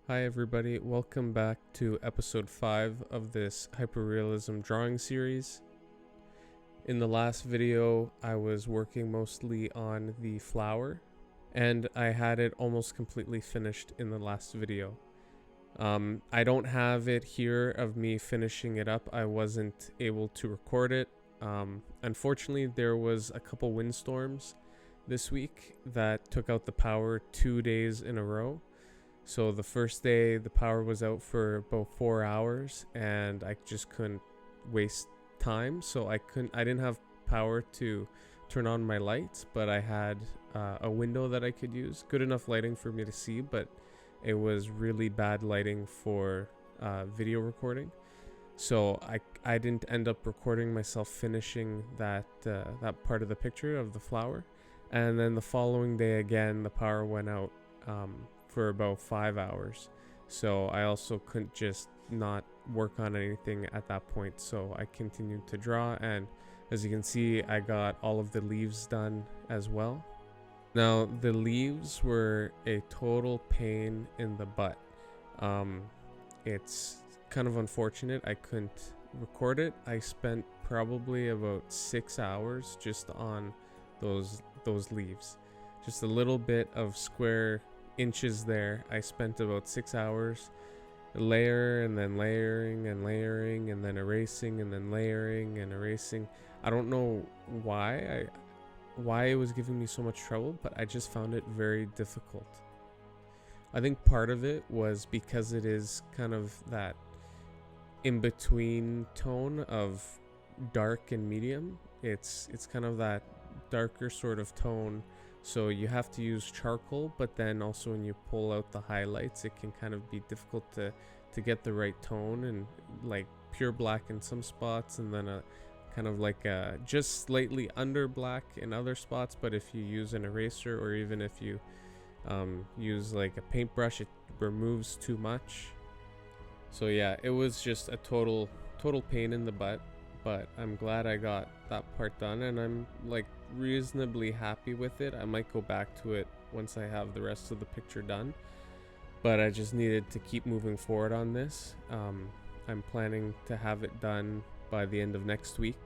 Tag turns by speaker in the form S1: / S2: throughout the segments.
S1: Hi everybody, welcome back to episode 5 of this Hyperrealism drawing series. In the last video, I was working mostly on the flower, and I had it almost completely finished in the last video. I don't have it here of me finishing it up. I wasn't able to record it. Unfortunately, there was a couple windstorms this week that took out the power 2 days in a row. So the first day the power was out for about 4 hours and I just couldn't waste time. So I didn't have power to turn on my lights, but I had a window that I could use. Good enough lighting for me to see, but it was really bad lighting for video recording. So I didn't end up recording myself finishing that part of the picture of the flower. And then the following day again, the power went out for about 5 hours. So I also couldn't just not work on anything at that point. So I continued to draw, and as you can see, I got all of the leaves done as well. Now the leaves were a total pain in the butt. It's kind of unfortunate I couldn't record it. I spent probably about 6 hours just on those leaves. Just a little bit of square inches there. I spent about 6 hours layer and then layering and layering and then erasing and then layering and erasing. I don't know why it was giving me so much trouble, but I just found it very difficult. I think part of it was because it is kind of that in-between tone of dark and medium. It's kind of that darker sort of tone. So you have to use charcoal, but then also when you pull out the highlights, it can kind of be difficult to get the right tone, and like pure black in some spots, and then a kind of like a just slightly under black in other spots. But if you use an eraser, or even if you use like a paintbrush, it removes too much. So yeah, it was just a total pain in the butt. But I'm glad I got that part done, and I'm like reasonably happy with it. I might go back to it once I have the rest of the picture done, but I just needed to keep moving forward on this. I'm planning to have it done by the end of next week,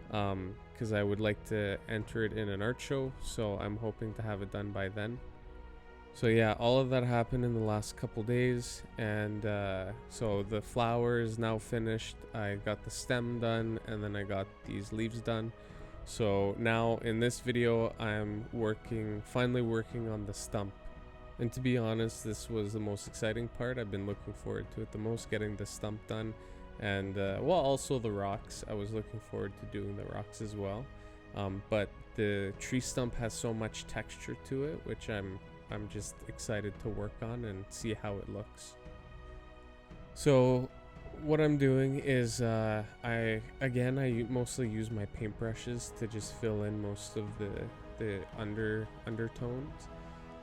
S1: because I would like to enter it in an art show, so I'm hoping to have it done by then. So yeah, all of that happened in the last couple days, and so the flower is now finished. I got the stem done, and then I got these leaves done. So now in this video, I'm finally working on the stump. And to be honest, this was the most exciting part. I've been looking forward to it the most, getting the stump done, and well, also the rocks. I was looking forward to doing the rocks as well. But the tree stump has so much texture to it, which I'm just excited to work on and see how it looks. So what I'm doing is I mostly use my paintbrushes to just fill in most of the undertones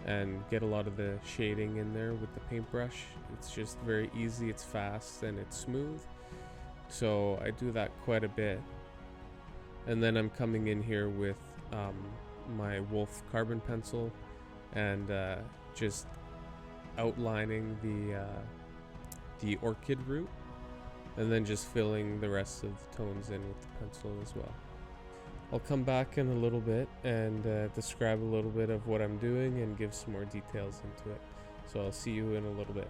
S1: and get a lot of the shading in there with the paintbrush. It's just very easy, it's fast, and it's smooth. So I do that quite a bit. And then I'm coming in here with my Wolf carbon pencil and just outlining the orchid root, and then just filling the rest of the tones in with the pencil as well. I'll come back in a little bit and describe a little bit of what I'm doing and give some more details into it. So I'll see you in a little bit.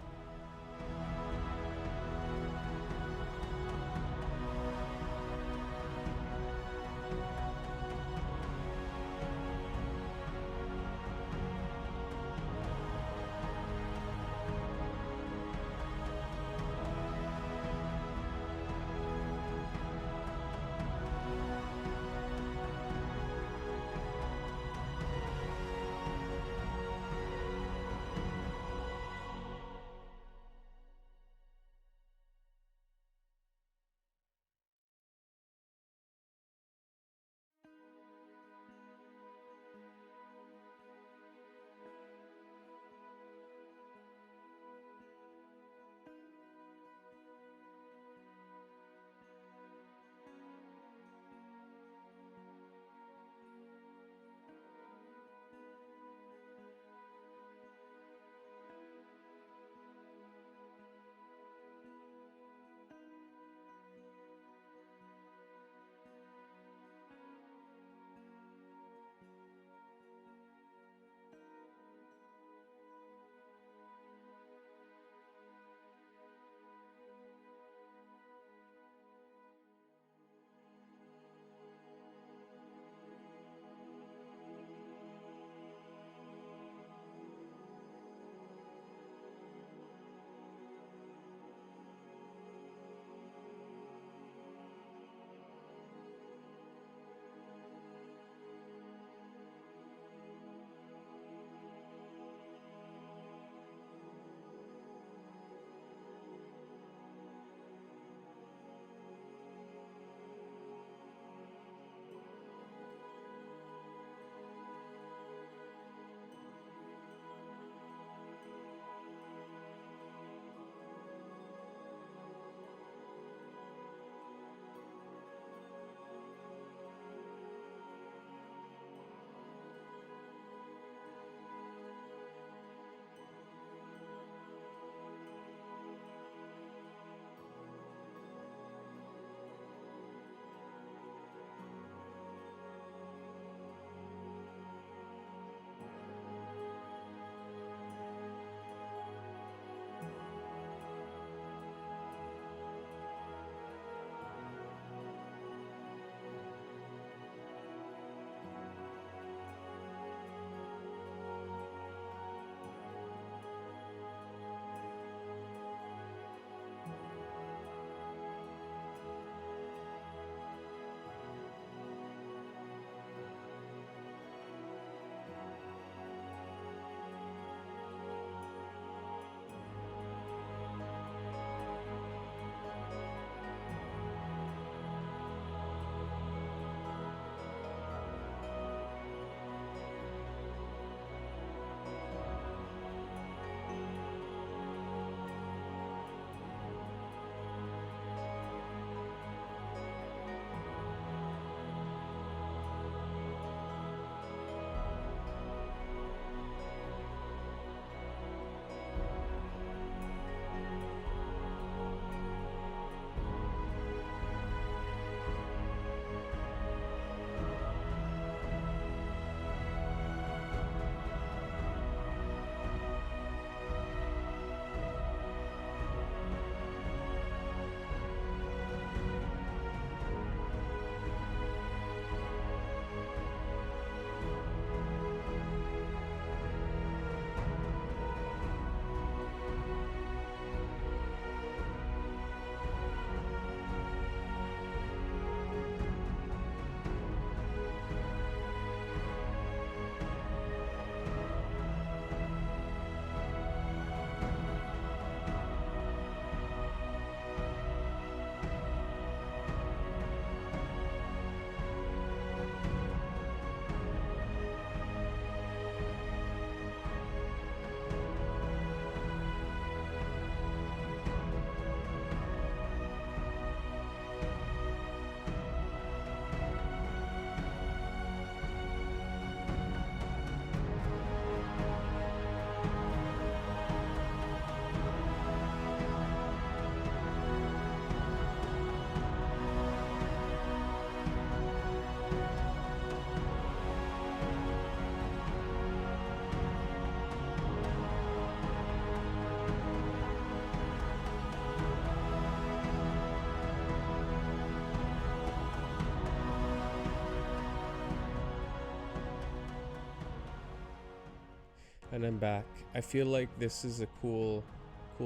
S1: And I'm back. I feel like this is a cool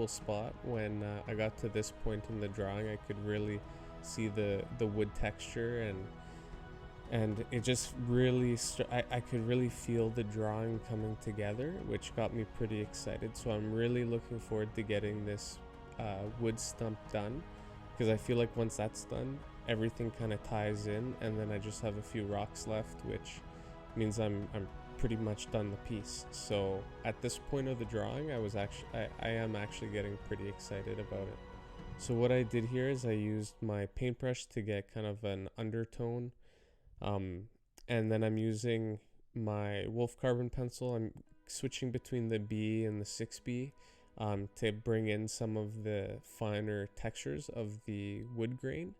S1: spot. When I got to this point in the drawing, I could really see the wood texture, and it just really I could really feel the drawing coming together, which got me pretty excited. So I'm really looking forward to getting this wood stump done, because I feel like once that's done, everything kind of ties in, and then I just have a few rocks left, which means I'm pretty much done the piece. So at this point of the drawing, I am actually getting pretty excited about it. So what I did here is I used my paintbrush to get kind of an undertone, and then I'm using my Wolf carbon pencil. I'm switching between the B and the 6B to bring in some of the finer textures of the wood grain.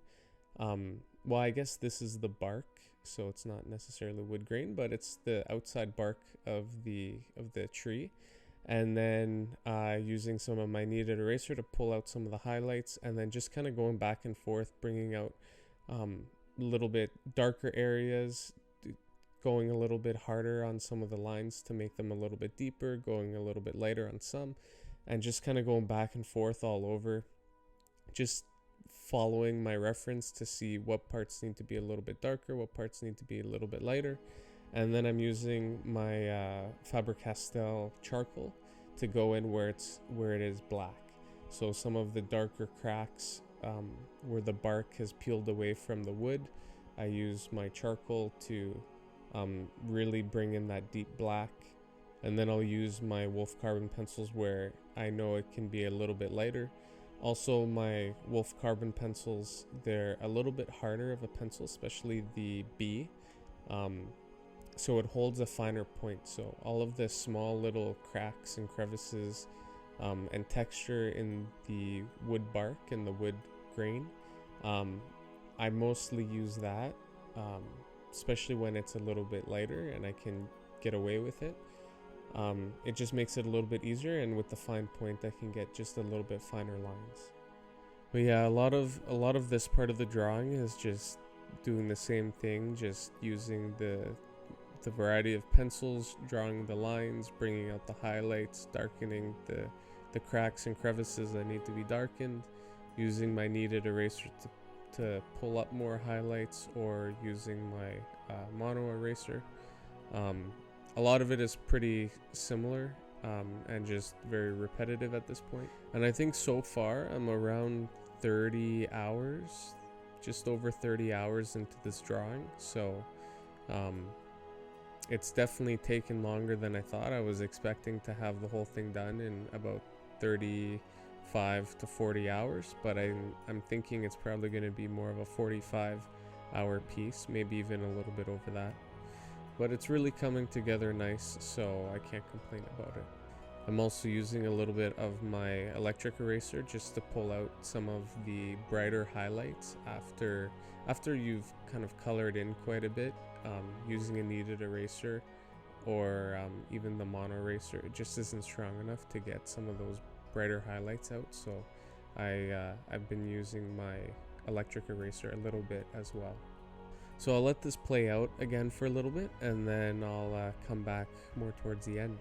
S1: Well, I guess this is the bark, so it's not necessarily wood grain, but it's the outside bark of the tree. And then using some of my kneaded eraser to pull out some of the highlights, and then just kind of going back and forth, bringing out a little bit darker areas, going a little bit harder on some of the lines to make them a little bit deeper, going a little bit lighter on some, and just kind of going back and forth all over, just following my reference to see what parts need to be a little bit darker, what parts need to be a little bit lighter. And then I'm using my Faber-Castell charcoal to go in where it is black. So some of the darker cracks where the bark has peeled away from the wood, I use my charcoal to really bring in that deep black. And then I'll use my Wolf carbon pencils where I know it can be a little bit lighter. Also, my Wolf carbon pencils, they're a little bit harder of a pencil, especially the B. So it holds a finer point. So all of the small little cracks and crevices and texture in the wood bark and the wood grain, I mostly use that, especially when it's a little bit lighter and I can get away with it. It just makes it a little bit easier, and with the fine point I can get just a little bit finer lines. But yeah, a lot of this part of the drawing is just doing the same thing, just using the variety of pencils, drawing the lines, bringing out the highlights, darkening the cracks and crevices that need to be darkened, using my kneaded eraser to pull up more highlights, or using my mono eraser. A lot of it is pretty similar and just very repetitive at this point. And I think so far I'm around 30 hours, just over 30 hours into this drawing. So it's definitely taken longer than I thought. I was expecting to have the whole thing done in about 35 to 40 hours, but I'm thinking it's probably going to be more of a 45-hour piece, maybe even a little bit over that. But it's really coming together nice, so I can't complain about it. I'm also using a little bit of my electric eraser just to pull out some of the brighter highlights after you've kind of colored in quite a bit. Using a kneaded eraser or even the mono eraser, it just isn't strong enough to get some of those brighter highlights out. So I've been using my electric eraser a little bit as well. So I'll let this play out again for a little bit, and then I'll come back more towards the end.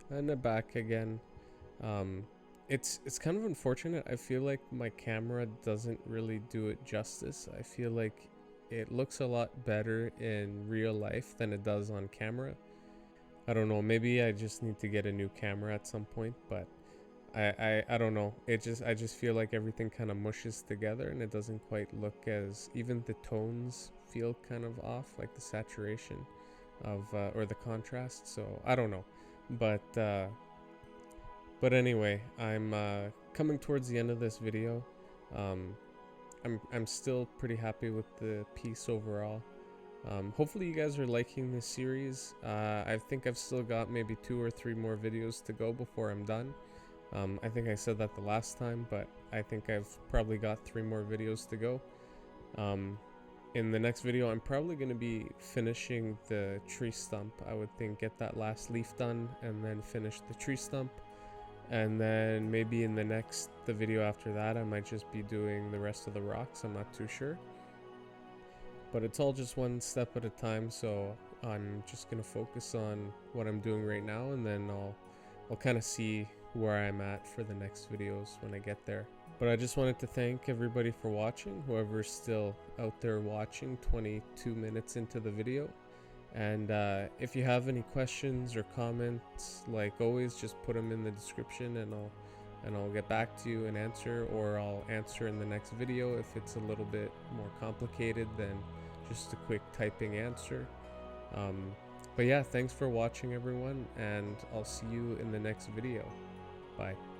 S1: And back again. It's kind of unfortunate. I feel like my camera doesn't really do it justice. I feel like it looks a lot better in real life than it does on camera. I don't know, maybe I just need to get a new camera at some point, but I don't know. I just feel like everything kind of mushes together and it doesn't quite look as, even the tones feel kind of off, like the saturation of or the contrast. So I don't know, but anyway, I'm coming towards the end of this video. Um, I'm still pretty happy with the piece overall. Hopefully you guys are liking this series. I think I've still got maybe 2 or 3 more videos to go before I'm done. I think I said that the last time, but I think I've probably got 3 more videos to go. In the next video, I'm probably going to be finishing the tree stump. I would think get that last leaf done and then finish the tree stump. And then maybe in the video after that, I might just be doing the rest of the rocks. I'm not too sure. But it's all just one step at a time, so I'm just gonna focus on what I'm doing right now, and then I'll kind of see where I'm at for the next videos when I get there. But I just wanted to thank everybody for watching, whoever's still out there watching 22 minutes into the video. And if you have any questions or comments, like always, just put them in the description and I'll get back to you and answer, or I'll answer in the next video if it's a little bit more complicated than just a quick typing answer. But yeah, thanks for watching everyone, and I'll see you in the next video. Bye.